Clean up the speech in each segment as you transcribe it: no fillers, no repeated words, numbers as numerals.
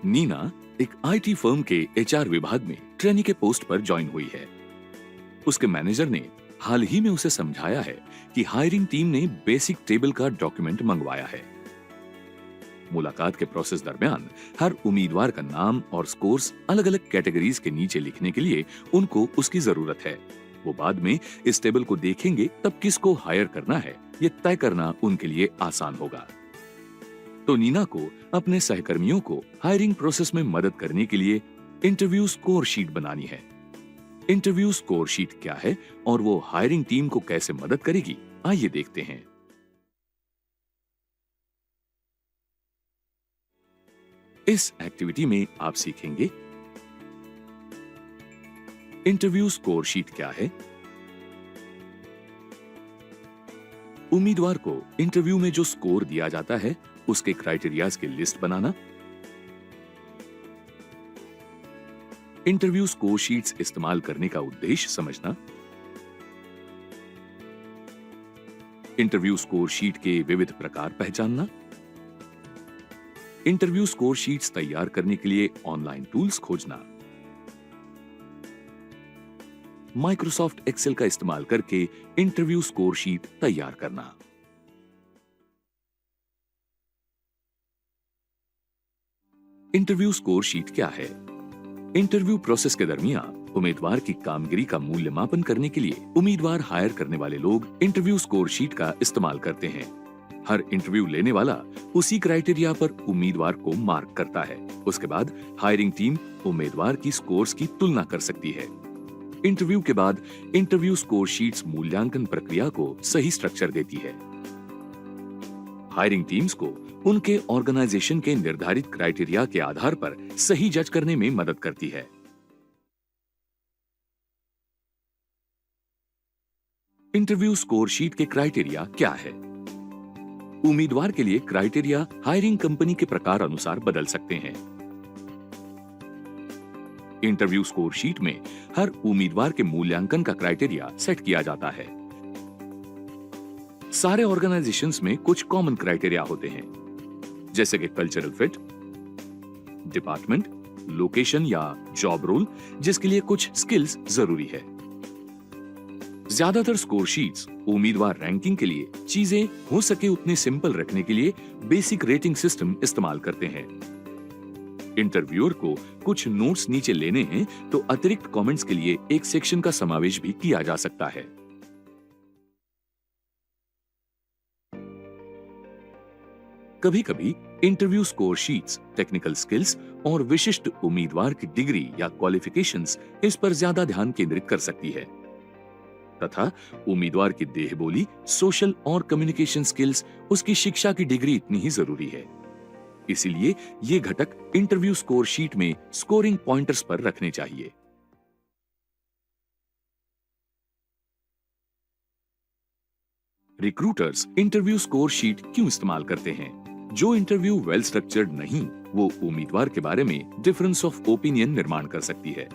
नीना एक IT firm के HR विभाग में ट्रेनी के पोस्ट पर ज्वाइन हुई है। उसके मैनेजर ने हाल ही में उसे समझाया है कि हायरिंग टीम ने बेसिक टेबल का डॉक्यूमेंट मंगवाया है। मुलाकात के प्रोसेस दरमियान हर उम्मीदवार का नाम और स्कोर्स अलग अलग कैटेगरीज के नीचे लिखने के लिए उनको उसकी जरूरत है। वो बाद में इस टेबल को देखेंगे, तब किसको हायर करना है ये तय करना उनके लिए आसान होगा। तो नीना को अपने सहकर्मियों को हायरिंग प्रोसेस में मदद करने के लिए इंटरव्यू स्कोर शीट बनानी है। इंटरव्यू स्कोर शीट क्या है और वो हायरिंग टीम को कैसे मदद करेगी, आइए देखते हैं। इस एक्टिविटी में आप सीखेंगे इंटरव्यू स्कोर शीट क्या है, उम्मीदवार को इंटरव्यू में जो स्कोर दिया जाता है उसके क्राइटेरियाज की लिस्ट बनाना, इंटरव्यू स्कोर शीट्स इस्तेमाल करने का उद्देश्य समझना, इंटरव्यू स्कोर शीट के विविध प्रकार पहचानना, इंटरव्यू स्कोर शीट्स तैयार करने के लिए ऑनलाइन टूल्स खोजना, माइक्रोसॉफ्ट एक्सेल का इस्तेमाल करके इंटरव्यू स्कोर शीट तैयार करना। इंटरव्यू स्कोर शीट क्या है? इंटरव्यू प्रोसेस के दरमियान उम्मीदवार की कामगिरी का मूल्यमापन करने के लिए उम्मीदवार हायर करने वाले लोग इंटरव्यू स्कोर शीट का इस्तेमाल करते हैं। हर इंटरव्यू लेने वाला उसी क्राइटेरिया पर उम्मीदवार को मार्क करता है। उसके बाद हायरिंग टीम उम्मीदवार की स्कोर्स की तुलना कर सकती है। इंटरव्यू के बाद इंटरव्यू स्कोर शीट्स मूल्यांकन प्रक्रिया को सही स्ट्रक्चर देती है। हायरिंग टीम्स को उनके ऑर्गेनाइजेशन के निर्धारित क्राइटेरिया के आधार पर सही जज करने में मदद करती है। इंटरव्यू स्कोर शीट के क्राइटेरिया क्या है? उम्मीदवार के लिए क्राइटेरिया हायरिंग कंपनी के प्रकार अनुसार बदल सकते हैं। इंटरव्यू स्कोर शीट में हर उम्मीदवार के मूल्यांकन का क्राइटेरिया सेट किया जाता है। सारे ऑर्गेनाइजेशंस में कुछ कॉमन क्राइटेरिया होते हैं, जैसे कि कल्चरल फिट, डिपार्टमेंट, लोकेशन या जॉब रोल, जिसके लिए कुछ स्किल्स जरूरी है। ज्यादातर स्कोर शीट्स उम्मीदवार रैंकिंग के लिए चीजें हो सके उतने सिंपल रखने के लिए बेसिक रेटिंग सिस्टम इस्तेमाल करते हैं। इंटरव्यूअर को कुछ नोट्स नीचे लेने हैं तो अतिरिक्त कमेंट्स के लिए एक सेक्शन का समावेश भी किया जा सकता है। कभी कभी interview score sheets technical skills और विशिष्ट उम्मीदवार की डिग्री या क्वालिफिकेशंस इस पर ज्यादा ध्यान केंद्रित कर सकती है, तथा उम्मीदवार की देहबोली, सोशल और कम्युनिकेशन स्किल्स, उसकी शिक्षा की डिग्री इतनी ही जरूरी है। इसीलिए ये घटक इंटरव्यू स्कोर शीट में स्कोरिंग पॉइंटर्स पर रखने चाहिए। रिक्रूटर्स इंटरव्यू स्कोर शीट क्यों इस्तेमाल करते हैं? जो इंटरव्यू वेल स्ट्रक्चर्ड नहीं, वो उम्मीदवार के बारे में डिफरेंस ऑफ ओपिनियन निर्माण कर सकती है।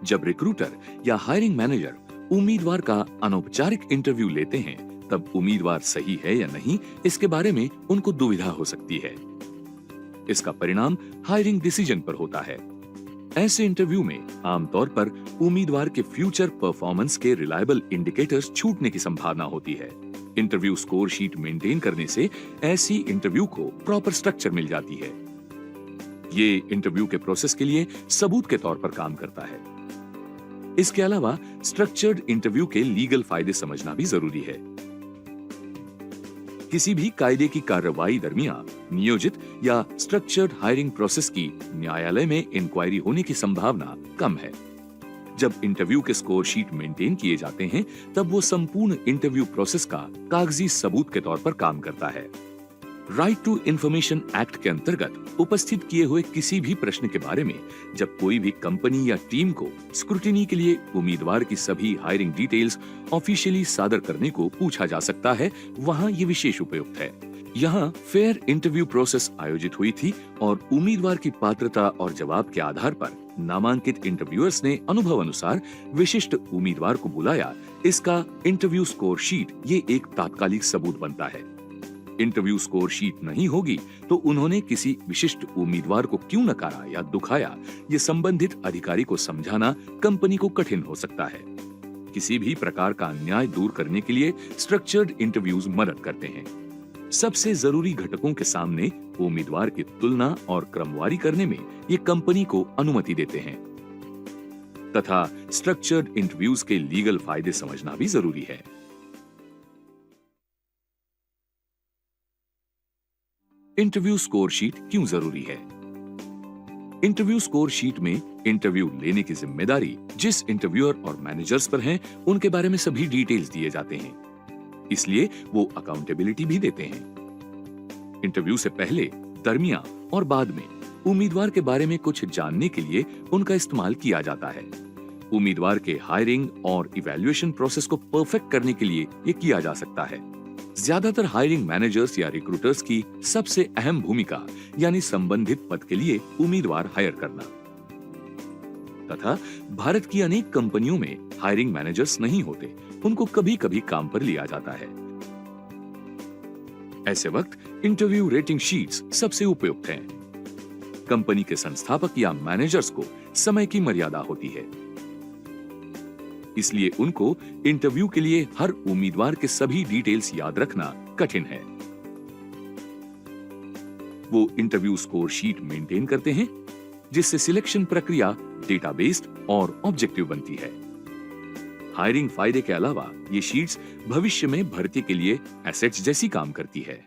जब रिक्रूटर या हायरिंग मैनेजर उम्मीदवार का अनौपचारिक इंटरव्यू लेते हैं, तब उम्मीदवार सही है या नहीं, इसके बारे में उनको दुविधा हो सकती है। इसका परिणाम हायरिंग डिसीजन पर होता है। ऐसे इंटरव्यू में आमतौर पर उम्मीदवार के फ्यूचर परफॉर्मेंस के रिलायबल इंडिकेटर्स छूटने की संभावना होती है। इंटरव्यू स्कोर शीट मेंटेन करने से ऐसी इंटरव्यू को प्रॉपर स्ट्रक्चर मिल जाती है। ये इंटरव्यू के प्रोसेस के लिए सबूत के तौर पर काम करता है। इसके अलावा स्ट्रक्चर्ड इंटरव्यू के लीगल फायदे समझना भी जरूरी है। किसी भी कायदे की कार्रवाई दरमियान नियोजित या स्ट्रक्चर्ड हायरिंग प्रोसेस की न्यायालय में इंक्वायरी होने की संभावना कम है। जब इंटरव्यू के स्कोर शीट मेंटेन किए जाते हैं, तब वो संपूर्ण इंटरव्यू प्रोसेस का कागजी सबूत के तौर पर काम करता है। राइट टू इंफॉर्मेशन एक्ट के अंतर्गत उपस्थित किए हुए किसी भी प्रश्न के बारे में जब कोई भी कंपनी या टीम को स्क्रूटिनी के लिए उम्मीदवार की सभी हायरिंग डिटेल्स ऑफिशियली सादर करने को पूछा जा सकता है, वहां ये विशेष उपयुक्त है। यहाँ फेयर इंटरव्यू प्रोसेस आयोजित हुई थी और उम्मीदवार की पात्रता और जवाब के आधार पर नामांकित इंटरव्यूअर्स ने अनुभव अनुसार विशिष्ट उम्मीदवार को बुलाया। इसका इंटरव्यू स्कोर शीट ये एक तात्कालिक सबूत बनता है। इंटरव्यू स्कोर शीट नहीं होगी तो उन्होंने किसी विशिष्ट उम्मीदवार को क्यों नकारा या दुखाया, ये संबंधित अधिकारी को समझाना कंपनी को कठिन हो सकता है। किसी भी प्रकार का अन्याय दूर करने के लिए स्ट्रक्चर्ड इंटरव्यूज मदद करते हैं। सबसे जरूरी घटकों के सामने उम्मीदवार की तुलना और क्रमवारी करने में ये कंपनी को अनुमति देते हैं तथा स्ट्रक्चर्ड इंटरव्यूज के लीगल फायदे समझना भी जरूरी है। इंटरव्यू स्कोर शीट क्यों जरूरी है? इंटरव्यू स्कोर शीट में इंटरव्यू लेने की जिम्मेदारी जिस इंटरव्यूअर और मैनेजर्स पर है, उनके बारे में सभी डिटेल्स दिए जाते हैं, इसलिए वो अकाउंटेबिलिटी भी देते हैं। इंटरव्यू से पहले, दरमियान और बाद में उम्मीदवार के बारे में कुछ जानने के लिए उनका इस्तेमाल किया जाता है। उम्मीदवार के हायरिंग और इवैल्यूएशन प्रोसेस को परफेक्ट करने के लिए ये किया जा सकता है। ज्यादातर हायरिंग मैनेजर्स या रिक्रूटर्स की सबसे अहम भूमिका यानी संबंधित पद के लिए उम्मीदवार हायर करना तथा भारत की अनेक कंपनियों में हायरिंग मैनेजर्स नहीं होते, उनको कभी कभी काम पर लिया जाता है। ऐसे वक्त इंटरव्यू रेटिंग शीट्स सबसे उपयुक्त हैं। कंपनी के संस्थापक या मैनेजर्स को समय की मर्यादा होती है, इसलिए उनको इंटरव्यू के लिए हर उम्मीदवार के सभी डिटेल्स याद रखना कठिन है। वो इंटरव्यू स्कोर शीट मेंटेन करते हैं, जिससे सिलेक्शन प्रक्रिया डेटा बेस्ड और ऑब्जेक्टिव बनती है। हायरिंग फायदे के अलावा ये शीट्स भविष्य में भर्ती के लिए एसेट्स जैसी काम करती है।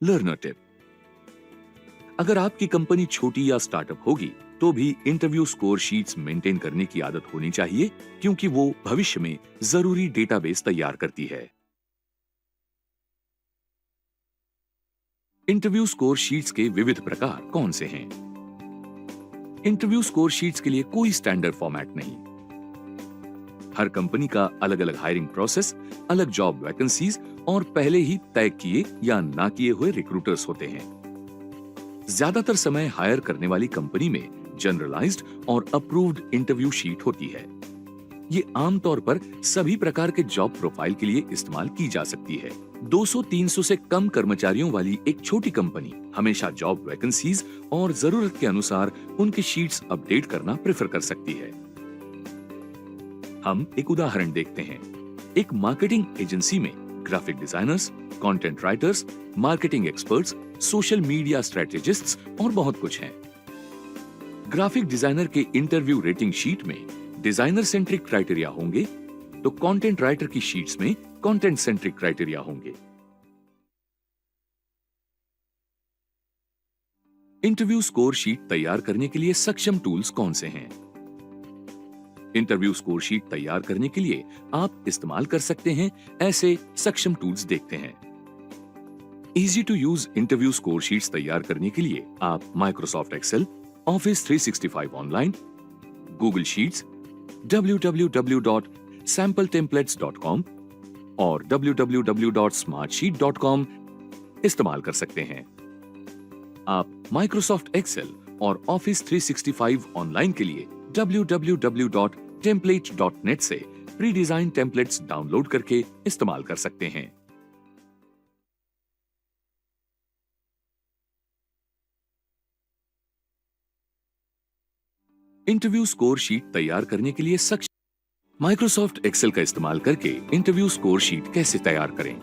लर्नर टिप: अगर आपकी कंपनी छोटी या स्टार्टअप होगी तो भी इंटरव्यू स्कोर शीट्स मेंटेन करने की आदत होनी चाहिए, क्योंकि वो भविष्य में जरूरी डेटाबेस तैयार करती है। इंटरव्यू स्कोर शीट्स के विविध प्रकार कौन से हैं? इंटरव्यू स्कोर शीट्स के लिए कोई स्टैंडर्ड फॉर्मेट नहीं। हर कंपनी का अलग अलग हायरिंग प्रोसेस, अलग जॉब वैकेंसीज और पहले ही तय किए या ना किए हुए रिक्रूटर्स होते हैं। ज्यादातर समय हायर करने वाली कंपनी में जनरलाइज्ड और अप्रूव्ड इंटरव्यू शीट होती है। ये आमतौर पर सभी प्रकार के जॉब प्रोफाइल के लिए इस्तेमाल की जा सकती है। 200-300 से कम कर्मचारियों वाली एक छोटी कंपनी हमेशा जॉब वैकेंसीज और जरूरत के अनुसार उनकी शीट्स अपडेट करना प्रेफर कर सकती है। हम एक उदाहरण देखते हैं। एक मार्केटिंग एजेंसी में graphic designers, content writers, marketing experts, social media strategists और बहुत कुछ हैं। ग्राफिक डिजाइनर के इंटरव्यू रेटिंग शीट में डिजाइनर सेंट्रिक क्राइटेरिया होंगे, तो कंटेंट राइटर की शीट्स में कंटेंट सेंट्रिक क्राइटेरिया होंगे। इंटरव्यू स्कोर शीट तैयार करने के लिए सक्षम टूल्स कौन से हैं? इंटरव्यू स्कोर शीट तैयार करने के लिए आप इस्तेमाल कर सकते हैं ऐसे सक्षम टूल्स देखते हैं। Easy to use interview score sheets तैयार करने के लिए आप Microsoft Excel, Office 365 online, Google Sheets, www.sampletemplates.com और www.smartsheet.com इस्तेमाल कर सकते हैं। आप माइक्रोसॉफ्ट एक्सेल और ऑफिस 365 ऑनलाइन के लिए www.template.net से प्री डिजाइन टेम्पलेट्स डाउनलोड करके इस्तेमाल कर सकते हैं। इंटरव्यू स्कोर शीट तैयार करने के लिए माइक्रोसॉफ्ट एक्सेल का इस्तेमाल करके इंटरव्यू स्कोर शीट कैसे तैयार करें?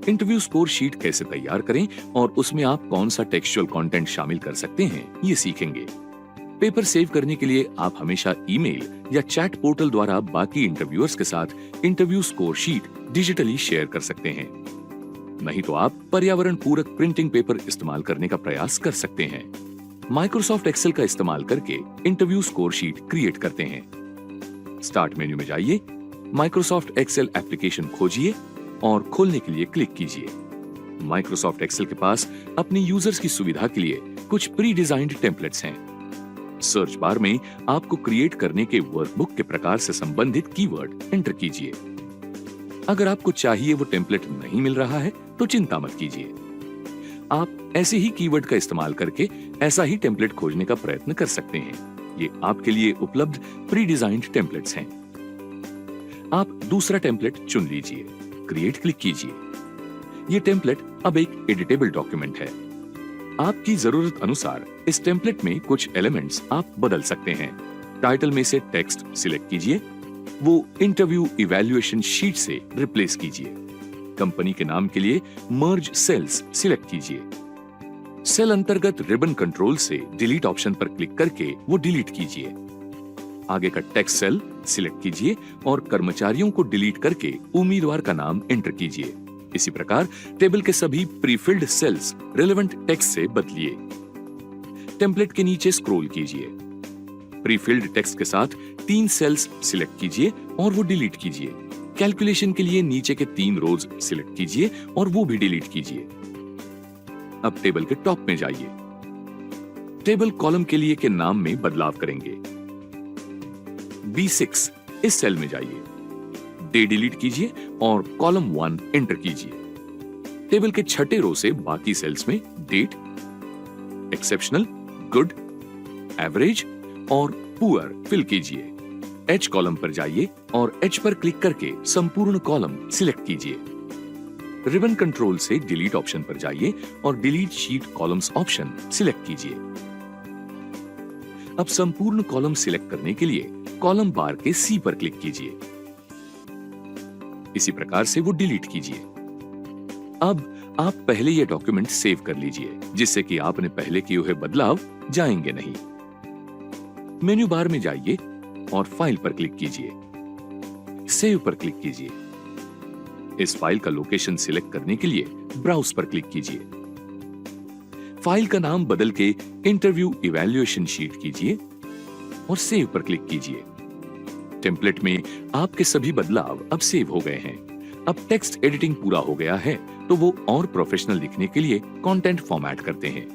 इंटरव्यू स्कोर शीट कैसे तैयार करें और उसमें आप कौन सा टेक्सचुअल कंटेंट शामिल कर सकते हैं, ये सीखेंगे। पेपर सेव करने के लिए आप हमेशा ईमेल या चैट पोर्टल द्वारा बाकी इंटरव्यूअर्स के साथ interview score sheet digitally share कर सकते हैं। नहीं तो आप पर्यावरण पूरक प्रिंटिंग पेपर इस्तेमाल करने का प्रयास कर सकते हैं। माइक्रोसॉफ्ट एक्सेल का इस्तेमाल करके इंटरव्यू स्कोर शीट क्रिएट करते हैं। स्टार्ट मेन्यू में जाइए, माइक्रोसॉफ्ट एक्सेल एप्लीकेशन खोजिए और खोलने के लिए क्लिक कीजिए। माइक्रोसॉफ्ट एक्सेल के पास अपने यूजर्स की सुविधा के लिए कुछ प्री डिजाइन्ड टेम्पलेट्स हैं। सर्च बार में आपको क्रिएट करने के वर्कबुक के प्रकार से संबंधित कीवर्ड एंटर कीजिए। अगर आपको चाहिए वो टेम्पलेट नहीं मिल रहा है तो चिंता मत कीजिए, आप ऐसे ही कीवर्ड का इस्तेमाल करके ऐसा ही टेम्पलेट खोजने का प्रयत्न कर सकते हैं। ये आपके लिए उपलब्ध प्री डिजाइन्ड टेम्पलेट्स हैं। आप दूसरा टेम्पलेट चुन लीजिए, क्रिएट क्लिक कीजिए। ये टेम्पलेट अब एक एडिटेबल डॉक्यूमेंट है। आपकी जरूरत अनुसार इस टेम्पलेट में कुछ एलिमेंट्स आप बदल सकते हैं। टाइटल में से टेक्स्ट सिलेक्ट कीजिए, वो इंटरव्यू इवैल्यूएशन शीट से रिप्लेस कीजिए। कंपनी के नाम के लिए मर्ज सेल्स सिलेक्ट कीजिए। सेल अंतर्गत रिबन कंट्रोल से डिलीट ऑप्शन पर क्लिक करके वो डिलीट कीजिए। आगे का टेक्स्ट सेल सिलेक्ट कीजिए और कर्मचारियों को डिलीट करके उम्मीदवार का नाम एंटर कीजिए। इसी प्रकार टेबल के सभी प्रीफिल्ड सेल्स रिलेवेंट टेक्स्ट से बदलिए। टेम्पलेट के नीचे स्क्रॉल कीजिए। प्रीफिल्ड टेक्स्ट के साथ 3 सेल्स सिलेक्ट कीजिए और वो डिलीट कीजिए। कैलकुलेशन के लिए नीचे के 3 रोज सिलेक्ट कीजिए और वो भी डिलीट कीजिए। अब टेबल के टॉप में जाइए। टेबल कॉलम के लिए के नाम में बदलाव करेंगे। B6 इस सेल में जाइए, डे डिलीट कीजिए और कॉलम 1 एंटर कीजिए। टेबल के छठे रो से बाकी सेल्स में डेट, एक्सेप्शनल, गुड, एवरेज और पुअर फिल कीजिए। H कॉलम पर जाइए और H पर क्लिक करके संपूर्ण कॉलम सिलेक्ट कीजिए। रिबन कंट्रोल से डिलीट ऑप्शन पर जाइए और delete sheet columns option select कीजिए। अब संपूर्ण कॉलम सिलेक्ट करने के लिए कॉलम बार के C पर क्लिक कीजिए। इसी प्रकार से वो डिलीट कीजिए। अब आप पहले ये डॉक्यूमेंट सेव कर लीजिए, जिससे कि आपने पहले किए हुए बदलाव जाएंगे नहीं। मेन्यू बार में जाइए और फाइल पर क्लिक कीजिए। सेव पर क्लिक कीजिए। इस फाइल का लोकेशन सिलेक्ट करने के लिए ब्राउज पर क्लिक कीजिए। फाइल का नाम बदल के इंटरव्यू इवैल्यूएशन शीट कीजिए और सेव पर क्लिक कीजिए। टेम्पलेट में आपके सभी बदलाव अब सेव हो गए हैं। अब टेक्स्ट एडिटिंग पूरा हो गया है तो वो और प्रोफेशनल दिखने के लिए कंटेंट फॉर्मेट करते हैं।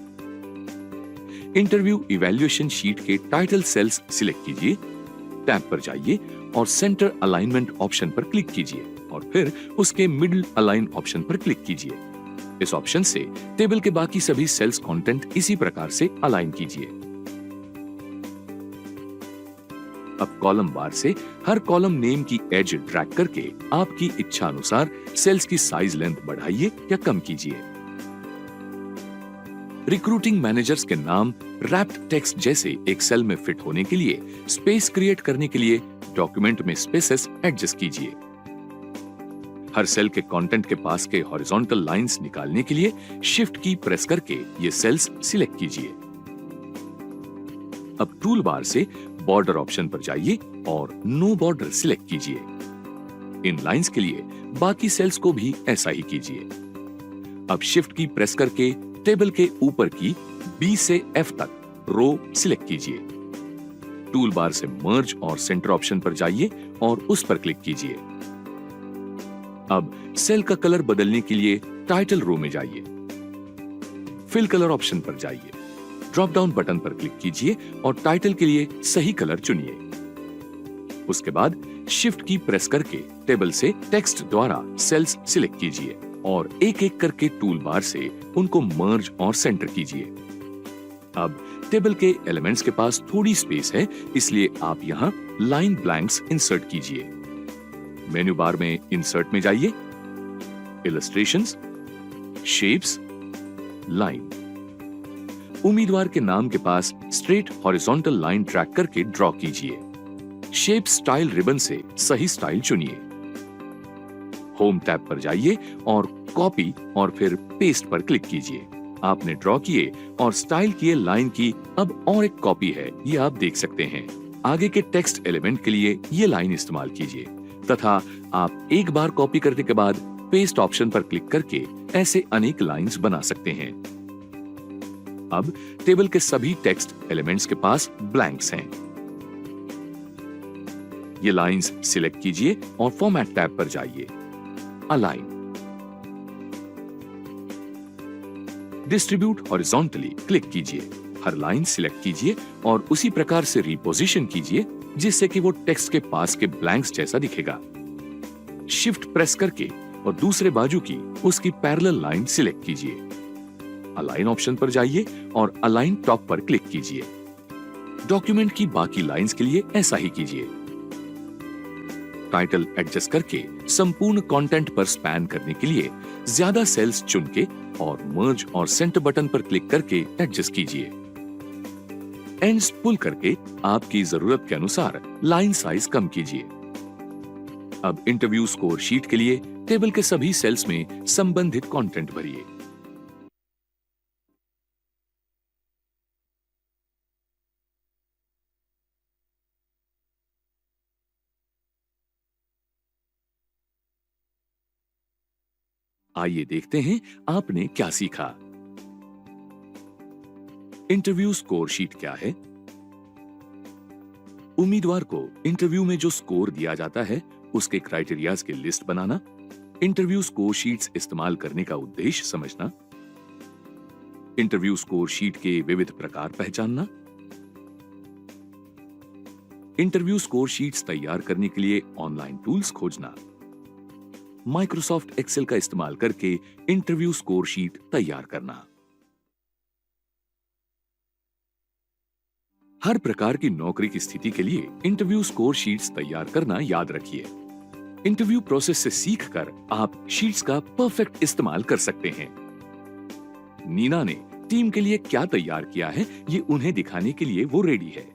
इंटरव्यू इवैल्यूएशन शीट के टाइटल सेल्स सिलेक्ट कीजिए, टैब पर जाइए और सेंटर अलाइनमेंट ऑप्शन पर क्लिक कीजिए और फिर उसके मिडिल अलाइन ऑप्शन पर क्लिक कीजिए। इस ऑप्शन से टेबल के बाकी सभी सेल्स कंटेंट इसी प्रकार से अलाइन कीजिए। अब कॉलम बार से हर कॉलम नेम की एज ड्रैग करके आपकी इच्छा अनुसार सेल्स की साइज लेंथ बढ़ाइए या कम कीजिए। रिक्रूटिंग मैनेजर्स के नाम रैप्ड टेक्स्ट जैसे एक सेल में फिट होने के लिए स्पेस क्रिएट करने के लिए डॉक्यूमेंट में स्पेसेस एडजस्ट कीजिए। हर सेल के कंटेंट के पास के हॉरिजॉन्टल लाइंस निकालने के लिए शिफ्ट की प्रेस करके ये सेल्स सिलेक्ट कीजिए। अब टूल बार से बॉर्डर ऑप्शन पर जाइए और नो बॉर्डर सिलेक्ट कीजिए। इन लाइंस के लिए बाकी सेल्स को भी ऐसा ही कीजिए। अब शिफ्ट की प्रेस करके टेबल के ऊपर की B से F तक रो सिलेक्ट कीजिए। टूल बार से मर्ज और सेंटर ऑप्शन पर जाइए और उस पर क्लिक कीजिए। अब सेल का कलर बदलने के लिए टाइटल रो में जाइए। फिल कलर ऑप्शन पर जाइए, ड्रॉप डाउन बटन पर क्लिक कीजिए और टाइटल के लिए सही कलर चुनिए। उसके बाद शिफ्ट की प्रेस करके टेबल से टेक्स्ट द्वारा सेल्स सिलेक्ट कीजिए और एक एक करके टूल बार से उनको मर्ज और सेंटर कीजिए। अब टेबल के एलिमेंट्स के पास थोड़ी स्पेस है, इसलिए आप यहाँ लाइन ब्लैंक्स इंसर्ट कीजिए। मेन्यू बार में इंसर्ट में जाइए, इलस्ट्रेशंस, शेप्स, लाइन। उम्मीदवार के नाम के पास स्ट्रेट हॉरिजॉन्टल लाइन ट्रैक करके ड्रॉ कीजिए। शेप स्टाइल रिबन से सही स्टाइल चुनिए। होम टैब पर जाइए और कॉपी और फिर पेस्ट पर क्लिक कीजिए। आपने ड्रॉ किए और स्टाइल किए लाइन की अब और एक कॉपी है, ये आप देख सकते हैं। आगे के टेक्स्ट एलिमेंट के लिए ये लाइन इस्तेमाल कीजिए तथा आप एक बार कॉपी करने के बाद पेस्ट ऑप्शन पर क्लिक करके ऐसे अनेक लाइंस बना सकते हैं। अब टेबल के सभी टेक्स्ट एलिमेंट्स के पास ब्लैंक्स हैं। ये लाइंस सिलेक्ट कीजिए और फॉर्मेट टैब पर जाइए, अलाइन, डिस्ट्रीब्यूट हॉरिजॉन्टली क्लिक कीजिए। हर लाइन सिलेक्ट कीजिए और उसी प्रकार से रिपोजिशन कीजिए जिससे कि वो टेक्स्ट के पास के ब्लैंक्स जैसा दिखेगा। शिफ्ट प्रेस करके और दूसरे बाजू की उसकी पैरेलल लाइन सिलेक्ट कीजिए। अलाइन ऑप्शन पर जाइए और अलाइन टॉप पर क्लिक कीजिए। डॉक्यूमेंट की बाकी लाइंस के लिए ऐसा ही कीजिए। टाइटल एडजस्ट करके संपूर्ण कंटेंट पर स्पैन करने के लिए ज्यादा सेल्स चुन के और मर्ज और सेंटर बटन पर क्लिक करके एडजस्ट कीजिए। एंड्स पुल करके आपकी जरूरत के अनुसार लाइन साइज कम कीजिए। अब इंटरव्यू स्कोर शीट के लिए टेबल के सभी सेल्स में संबंधित कंटेंट भरिए। आइए देखते हैं आपने क्या सीखा। इंटरव्यू स्कोर शीट क्या है? उम्मीदवार को इंटरव्यू में जो स्कोर दिया जाता है उसके क्राइटेरियाज की लिस्ट बनाना, इंटरव्यू स्कोर शीट्स इस्तेमाल करने का उद्देश्य समझना, इंटरव्यू स्कोर शीट के विविध प्रकार पहचानना, इंटरव्यू स्कोर शीट्स तैयार करने के लिए ऑनलाइन टूल्स खोजना, माइक्रोसॉफ्ट एक्सेल का इस्तेमाल करके इंटरव्यू स्कोर शीट तैयार करना। हर प्रकार की नौकरी की स्थिति के लिए इंटरव्यू स्कोर शीट्स तैयार करना याद रखिए। इंटरव्यू प्रोसेस से सीखकर आप शीट्स का परफेक्ट इस्तेमाल कर सकते हैं। नीना ने टीम के लिए क्या तैयार किया है, ये उन्हें दिखाने के लिए वो रेडी है।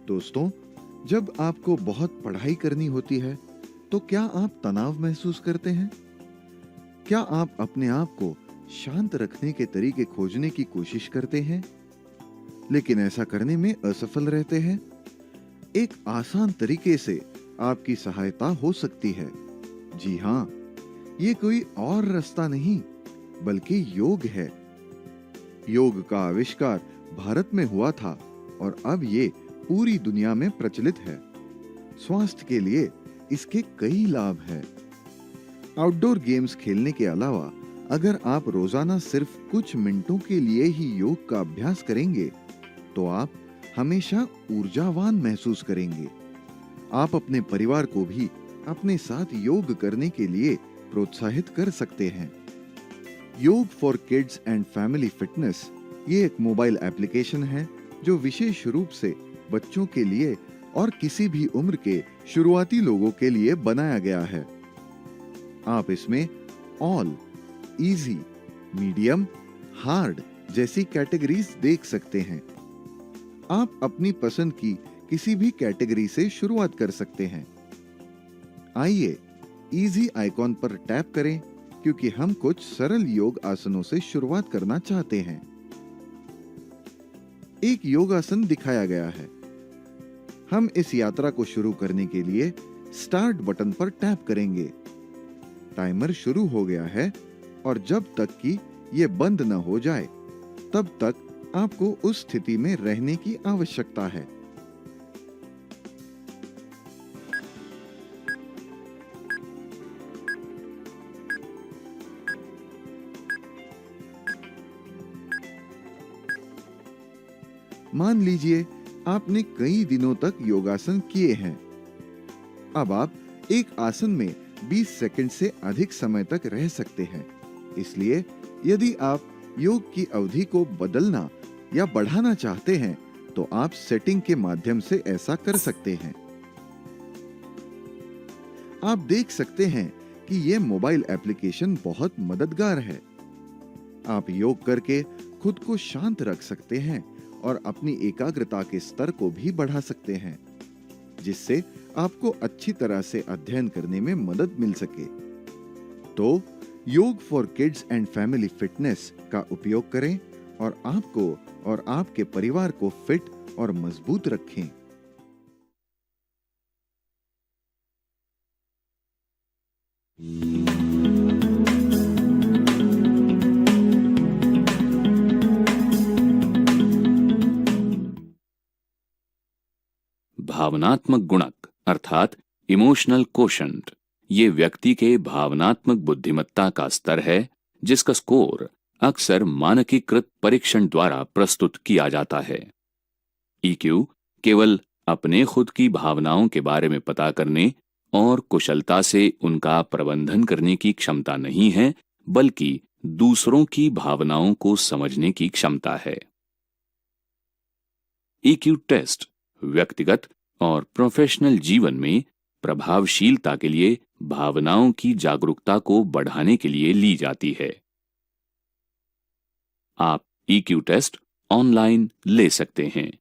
दोस्तों, जब आपको बहुत पढ़ाई करनी होती है तो क्या आप तनाव महसूस करते हैं? क्या आप अपने आप को शांत रखने के तरीके खोजने की कोशिश करते हैं, लेकिन ऐसा करने में असफल रहते हैं? एक आसान तरीके से आपकी सहायता हो सकती है। जी हाँ, ये कोई और रास्ता नहीं बल्कि योग है। योग का आविष्कार भारत में हुआ था और अब ये पूरी दुनिया में प्रचलित है। स्वास्थ्य के लिए इसके कई लाभ हैं। आउटडोर गेम्स खेलने के अलावा अगर आप रोजाना सिर्फ कुछ मिनटों के लिए ही योग का अभ्यास करेंगे तो आप हमेशा ऊर्जावान महसूस करेंगे। आप अपने परिवार को भी अपने साथ योग करने के लिए प्रोत्साहित कर सकते हैं। योग for kids and family fitness ये एक मोबाइल एप्लीकेशन है जो विशेष रूप से बच्चों के लिए और किसी भी उम्र के शुरुआती लोगों के लिए बनाया गया है। आप इसमें ऑल, इजी, मीडियम, हार्ड जैसी कैटेगरीज देख सकते हैं। आप अपनी पसंद की किसी भी कैटेगरी से शुरुआत कर सकते हैं। आइए इजी आइकॉन पर टैप करें क्योंकि हम कुछ सरल योग आसनों से शुरुआत करना चाहते हैं। एक योगासन दिखाया गया है। हम इस यात्रा को शुरू करने के लिए स्टार्ट बटन पर टैप करेंगे। टाइमर शुरू हो गया है और जब तक कि ये बंद न हो जाए तब तक आपको उस स्थिति में रहने की आवश्यकता है। मान लीजिए आपने कई दिनों तक योगासन किए हैं। अब आप एक आसन में 20 सेकंड से अधिक समय तक रह सकते हैं। इसलिए यदि आप योग की अवधि को बदलना या बढ़ाना चाहते हैं तो आप सेटिंग के माध्यम से ऐसा कर सकते हैं। आप देख सकते हैं कि यह मोबाइल एप्लीकेशन बहुत मददगार है। आप योग करके खुद को शांत रख सकते हैं और अपनी एकाग्रता के स्तर को भी बढ़ा सकते हैं, जिससे आपको अच्छी तरह से अध्ययन करने में मदद मिल सके। तो योग for kids and family fitness का उपयोग करें और आपको और आपके परिवार को फिट और मजबूत रखें। भावनात्मक गुणक अर्थात इमोशनल कोशंट ये व्यक्ति के भावनात्मक बुद्धिमत्ता का स्तर है, जिसका स्कोर अक्सर मानकीकृत परीक्षण द्वारा प्रस्तुत किया जाता है। ईक्यू केवल अपने खुद की भावनाओं के बारे में पता करने और कुशलता से उनका प्रबंधन करने की क्षमता नहीं है, बल्कि दूसरों की भावनाओं को समझने की क्षमता है। ईक्यू टेस्ट व्यक्तिगत और प्रोफेशनल जीवन में प्रभावशीलता के लिए भावनाओं की जागरूकता को बढ़ाने के लिए ली जाती है। आप ईक्यू टेस्ट ऑनलाइन ले सकते हैं।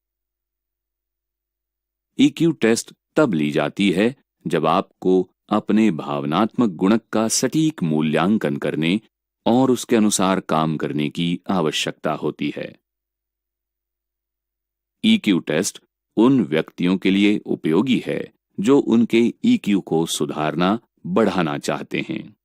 ईक्यू टेस्ट तब ली जाती है जब आपको अपने भावनात्मक गुणक का सटीक मूल्यांकन करने और उसके अनुसार काम करने की आवश्यकता होती है। ईक्यू टेस्ट उन व्यक्तियों के लिए उपयोगी है जो उनके ईक्यू को सुधारना, बढ़ाना चाहते हैं।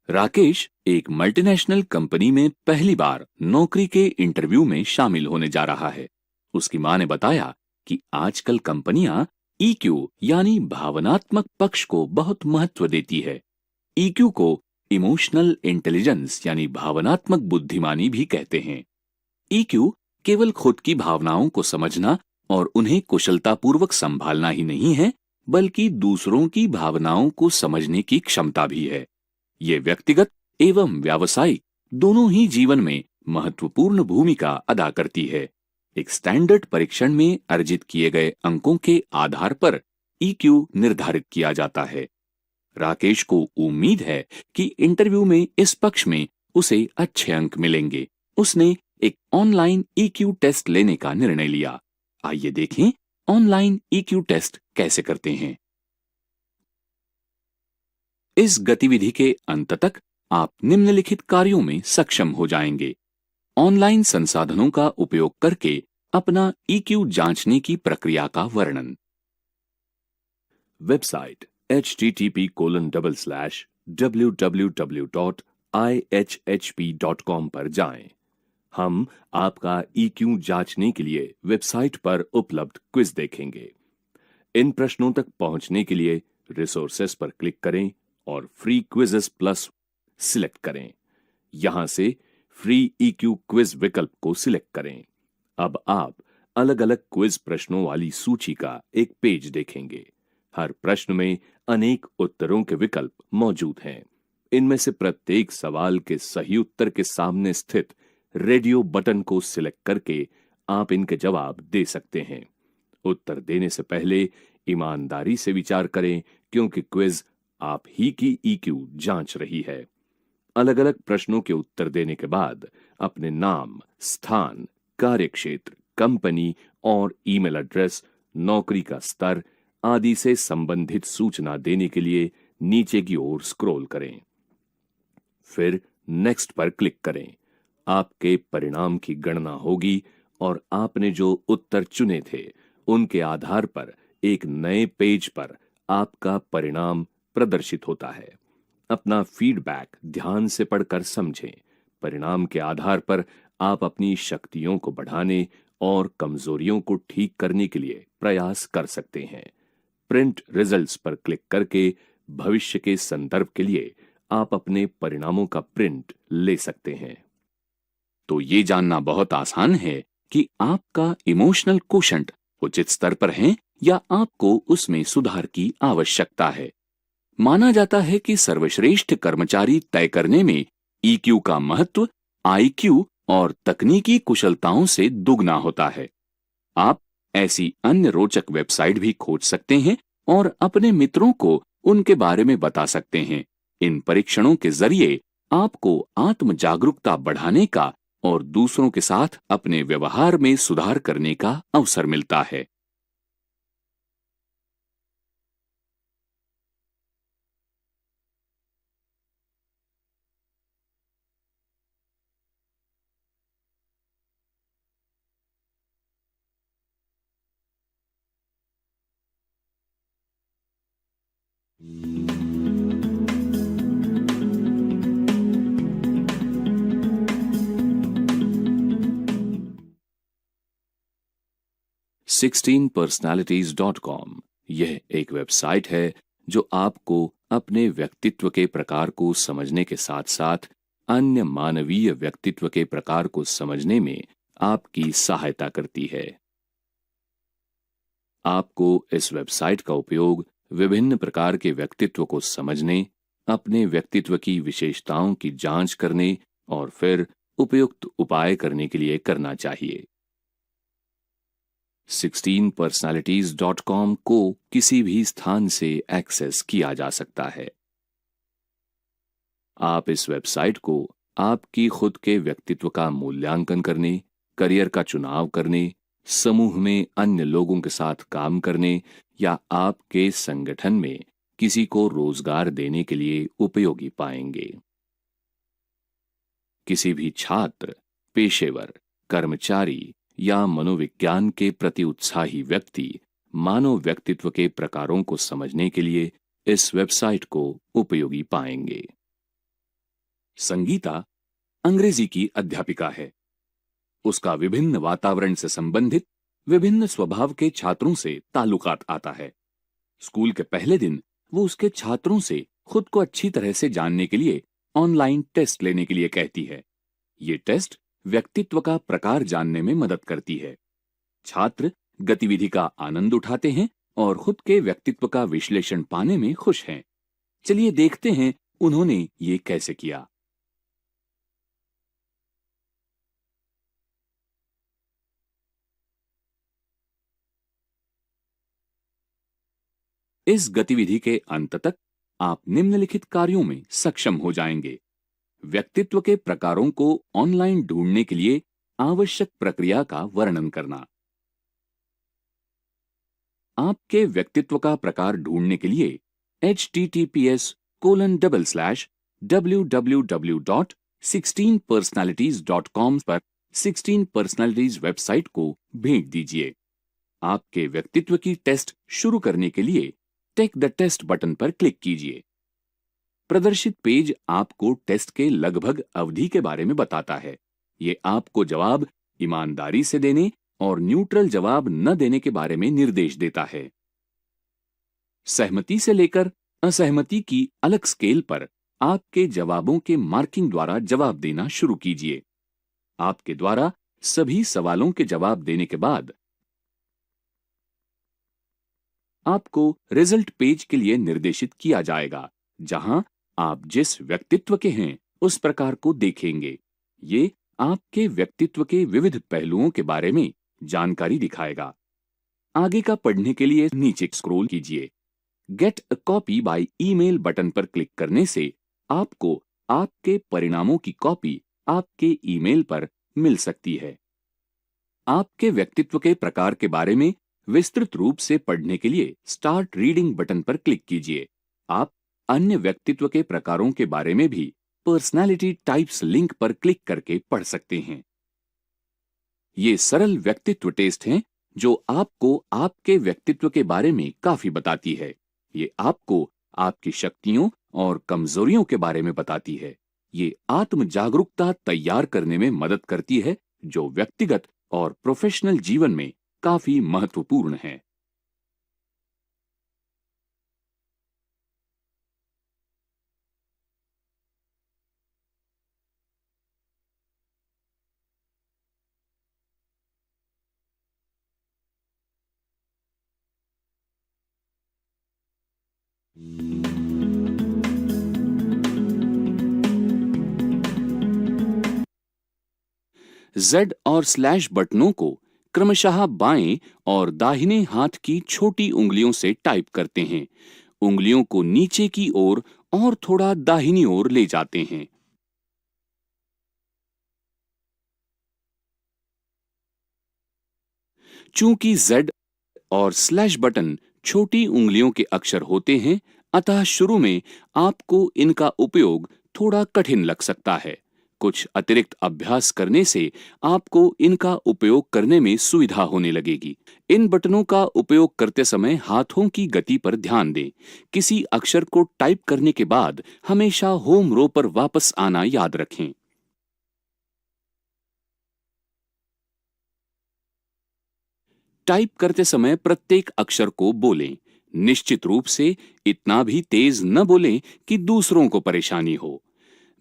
राकेश एक मल्टीनेशनल कंपनी में पहली बार नौकरी के इंटरव्यू में शामिल होने जा रहा है। उसकी मां ने बताया कि आजकल कंपनियां ईक्यू यानी भावनात्मक पक्ष को बहुत महत्व देती है। ईक्यू को इमोशनल इंटेलिजेंस यानी भावनात्मक बुद्धिमानी भी कहते हैं। ईक्यू केवल खुद की भावनाओं को समझना और उन्हें कुशलतापूर्वक संभालना ही नहीं है, बल्कि दूसरों की भावनाओं को समझने की क्षमता भी है। ये व्यक्तिगत एवं व्यावसायिक दोनों ही जीवन में महत्वपूर्ण भूमिका अदा करती है। एक स्टैंडर्ड परीक्षण में अर्जित किए गए अंकों के आधार पर ईक्यू निर्धारित किया जाता है। राकेश को उम्मीद है कि इंटरव्यू में इस पक्ष में उसे अच्छे अंक मिलेंगे। उसने एक ऑनलाइन ईक्यू टेस्ट लेने का निर्णय लिया। आइए देखें ऑनलाइन ईक्यू टेस्ट कैसे करते हैं। इस गतिविधि के अंत तक आप निम्नलिखित कार्यों में सक्षम हो जाएंगे। ऑनलाइन संसाधनों का उपयोग करके अपना ईक्यू जांचने की प्रक्रिया का वर्णन। वेबसाइट http://www.ihhp.com पर जाएं। हम आपका ईक्यू जांचने के लिए वेबसाइट पर उपलब्ध क्विज देखेंगे। इन प्रश्नों तक पहुंचने के लिए रिसोर्सेस पर क्लिक करें और फ्री क्विजेस प्लस सिलेक्ट करें। यहां से फ्री ईक्यू क्विज विकल्प को सिलेक्ट करें। अब आप अलग अलग क्विज प्रश्नों वाली सूची का एक पेज देखेंगे। हर प्रश्न में अनेक उत्तरों के विकल्प मौजूद हैं। इनमें से प्रत्येक सवाल के सही उत्तर के सामने स्थित रेडियो बटन को सिलेक्ट करके आप इनके जवाब दे सकते हैं। उत्तर देने से पहले ईमानदारी से विचार करें, क्योंकि क्विज आप ही की ईक्यू जांच रही है। अलग अलग प्रश्नों के उत्तर देने के बाद अपने नाम, स्थान, कार्यक्षेत्र, कंपनी और ईमेल एड्रेस, नौकरी का स्तर आदि से संबंधित सूचना देने के लिए नीचे की ओर स्क्रॉल करें। फिर नेक्स्ट पर क्लिक करें। आपके परिणाम की गणना होगी और आपने जो उत्तर चुने थे उनके आधार पर एक नए पेज पर आपका परिणाम प्रदर्शित होता है। अपना फीडबैक ध्यान से पढ़कर समझें। परिणाम के आधार पर आप अपनी शक्तियों को बढ़ाने और कमजोरियों को ठीक करने के लिए प्रयास कर सकते हैं। प्रिंट रिजल्ट्स पर क्लिक करके भविष्य के संदर्भ के लिए आप अपने परिणामों का प्रिंट ले सकते हैं। तो ये जानना बहुत आसान है कि आपका इमोशनल कोशंट उचित स्तर पर है या आपको उसमें सुधार की आवश्यकता है। माना जाता है कि सर्वश्रेष्ठ कर्मचारी तय करने में ईक्यू का महत्व आईक्यू और तकनीकी कुशलताओं से दुगना होता है। आप ऐसी अन्य रोचक वेबसाइट भी खोज सकते हैं और अपने मित्रों को उनके बारे में बता सकते हैं। इन परीक्षणों के जरिए आपको आत्म जागरूकता बढ़ाने का और दूसरों के साथ अपने व्यवहार में सुधार करने का अवसर मिलता है। sixteenpersonalities.com यह एक वेबसाइट है जो आपको अपने व्यक्तित्व के प्रकार को समझने के साथ-साथ अन्य मानवीय व्यक्तित्व के प्रकार को समझने में आपकी सहायता करती है। आपको इस वेबसाइट का उपयोग विभिन्न प्रकार के व्यक्तित्व को समझने, अपने व्यक्तित्व की विशेषताओं की जांच करने और फिर उपयुक्त उपाय करने के लिए करना चाहिए। 16personalities.com को किसी भी स्थान से एक्सेस किया जा सकता है। आप इस वेबसाइट को आपकी खुद के व्यक्तित्व का मूल्यांकन करने, करियर का चुनाव करने, समूह में अन्य लोगों के साथ काम करने या आपके संगठन में किसी को रोजगार देने के लिए उपयोगी पाएंगे। किसी भी छात्र, पेशेवर, कर्मचारी या मनोविज्ञान के प्रति उत्साही व्यक्ति मानव व्यक्तित्व के प्रकारों को समझने के लिए इस वेबसाइट को उपयोगी पाएंगे। संगीता अंग्रेजी की अध्यापिका है। उसका विभिन्न वातावरण से संबंधित विभिन्न स्वभाव के छात्रों से ताल्लुकात आता है। स्कूल के पहले दिन वो उसके छात्रों से खुद को अच्छी तरह से जानने के लिए ऑनलाइन टेस्ट लेने के लिए कहती है। ये टेस्ट व्यक्तित्व का प्रकार जानने में मदद करती है। छात्र गतिविधि का आनंद उठाते हैं और खुद के व्यक्तित्व का विश्लेषण पाने में खुश हैं। चलिए देखते हैं उन्होंने ये कैसे किया। इस गतिविधि के अंत तक आप निम्नलिखित कार्यों में सक्षम हो जाएंगे। व्यक्तित्व के प्रकारों को ऑनलाइन ढूंढने के लिए आवश्यक प्रक्रिया का वर्णन करना। आपके व्यक्तित्व का प्रकार ढूंढने के लिए https://www.16personalities.com पर 16 पर्सनालिटीज वेबसाइट को भेंट दीजिए। आपके व्यक्तित्व की टेस्ट शुरू करने के लिए टेक द टेस्ट बटन पर क्लिक कीजिए। प्रदर्शित पेज आपको टेस्ट के लगभग अवधि के बारे में बताता है। ये आपको जवाब ईमानदारी से देने और न्यूट्रल जवाब न देने के बारे में निर्देश देता है। सहमति से लेकर असहमति की अलग स्केल पर आपके जवाबों के मार्किंग द्वारा जवाब देना शुरू कीजिए। आपके द्वारा सभी सवालों के जवाब देने के बाद आपको रिजल्ट पेज के लिए निर्देशित किया जाएगा, जहां आप जिस व्यक्तित्व के हैं उस प्रकार को देखेंगे। ये आपके व्यक्तित्व के विविध पहलुओं के बारे में जानकारी दिखाएगा। आगे का पढ़ने के लिए नीचे स्क्रॉल कीजिए। Get a copy by email button पर क्लिक करने से आपको आपके परिणामों की कॉपी आपके ईमेल पर मिल सकती है। आपके व्यक्तित्व के प्रकार के बारे में विस्तृत रूप से पढ़ने के लिए स्टार्ट रीडिंग बटन पर क्लिक कीजिए। आप अन्य व्यक्तित्व के प्रकारों के बारे में भी पर्सनालिटी टाइप्स लिंक पर क्लिक करके पढ़ सकते हैं। ये सरल व्यक्तित्व टेस्ट हैं जो आपको आपके व्यक्तित्व के बारे में काफी बताती है। ये आपको आपकी शक्तियों और कमजोरियों के बारे में बताती है। ये आत्म जागरूकता तैयार करने में मदद करती है, जो व्यक्तिगत और प्रोफेशनल जीवन में काफी महत्वपूर्ण है। Z और स्लैश बटनों को क्रमशः बाएं और दाहिने हाथ की छोटी उंगलियों से टाइप करते हैं। उंगलियों को नीचे की ओर और थोड़ा दाहिनी ओर ले जाते हैं। चूंकि Z और स्लैश बटन छोटी उंगलियों के अक्षर होते हैं, अतः शुरू में आपको इनका उपयोग थोड़ा कठिन लग सकता है। कुछ अतिरिक्त अभ्यास करने से आपको इनका उपयोग करने में सुविधा होने लगेगी। इन बटनों का उपयोग करते समय हाथों की गति पर ध्यान दें। किसी अक्षर को टाइप करने के बाद हमेशा होम रो पर वापस आना याद रखें। टाइप करते समय प्रत्येक अक्षर को बोलें। निश्चित रूप से इतना भी तेज न बोलें कि दूसरों को परेशानी हो।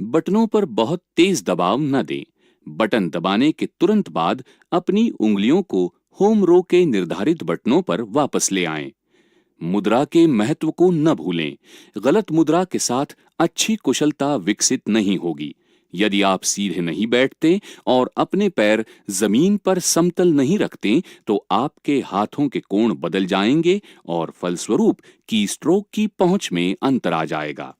बटनों पर बहुत तेज दबाव न दें। बटन दबाने के तुरंत बाद अपनी उंगलियों को होम रो के निर्धारित बटनों पर वापस ले आएं। मुद्रा के महत्व को न भूलें। गलत मुद्रा के साथ अच्छी कुशलता विकसित नहीं होगी। यदि आप सीधे नहीं बैठते और अपने पैर जमीन पर समतल नहीं रखते, तो आपके हाथों के कोण बदल जाएंगे और फलस्वरूप की स्ट्रोक की पहुंच में अंतर आ जाएगा।